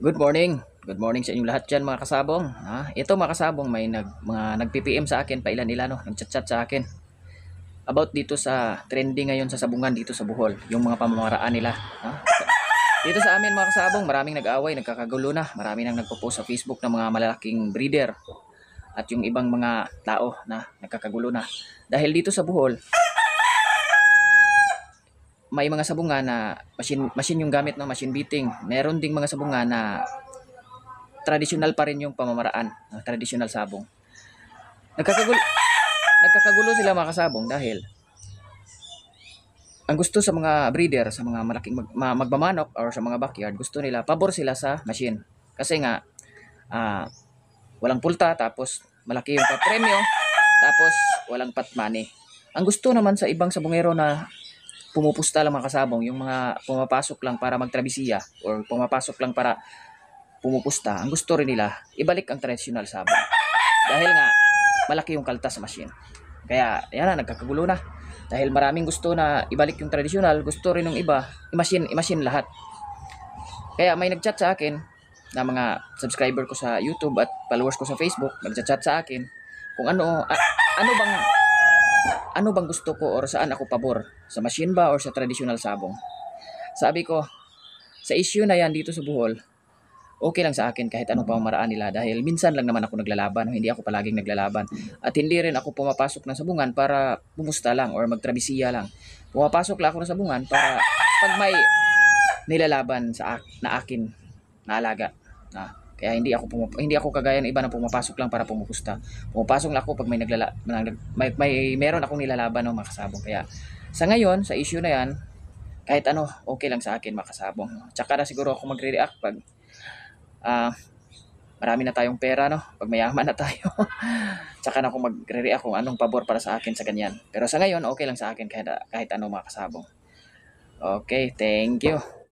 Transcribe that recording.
Good morning. Good morning sa inyong lahat dyan mga kasabong. Ito mga kasabong may mga nag-PPM sa akin, pailan-ilan no, nag-chat-chat sa akin. About dito sa trending ngayon sa sabungan dito sa Bohol, yung mga pamamaraan nila. Dito sa amin mga kasabong, maraming nag-away, nagkakagulo na. Marami nang nagpo-post sa Facebook ng mga malalaking breeder at yung ibang mga tao na nagkakagulo na. Dahil dito sa Bohol, may mga sabungan na machine yung gamit no, machine beating. Meron ding mga sabungan na traditional pa rin yung pamamaraan, traditional sabong. Nagkakagulo, nagkakagulo sila mga kasabong dahil ang gusto sa mga breeder, sa mga malaking magmamanok or sa mga backyard, gusto nila, pabor sila sa machine. Kasi nga, walang pulta, tapos malaki yung premyo, tapos walang pat money. Ang gusto naman sa ibang sabongero na pumupusta lang mga kasabong, yung mga pumapasok lang para magtrabisiya or pumapasok lang para pumupusta, ang gusto rin nila, ibalik ang traditional sabong. Dahil nga, malaki yung kaltas sa machine. Kaya, yan na, nagkakagulo na. Dahil maraming gusto na ibalik yung traditional, gusto rin ng iba, i-machine lahat. Kaya may nag-chat sa akin na mga subscriber ko sa YouTube at followers ko sa Facebook, nag-chat sa akin kung ano bang gusto ko or saan ako pabor, sa machine ba or sa traditional sabong. Sabi ko, sa issue na yan dito sa Bohol, okay lang sa akin kahit anong pamamaraan nila dahil minsan lang naman ako naglalaban, hindi ako palaging naglalaban. At hindi rin ako pumapasok ng sabungan para pumusta lang or magtrabisiya lang. Pumapasok lang ako ng sabungan para pag may nilalaban na akin na alaga. Kaya hindi ako kagaya ng iba na pumapasok lang para pumupusta. Pumapasok lang ako pag meron akong nilalaban ng mga kasabong. Kaya sa ngayon, sa issue na yan, kahit ano, okay lang sa akin mga kasabong. Tsaka na siguro ako magre-react pag marami na tayong pera, no? Pag mayaman na tayo. Tsaka na ako magre-react kung anong pabor para sa akin sa ganyan. Pero sa ngayon, okay lang sa akin kahit ano mga kasabong. Okay, thank you.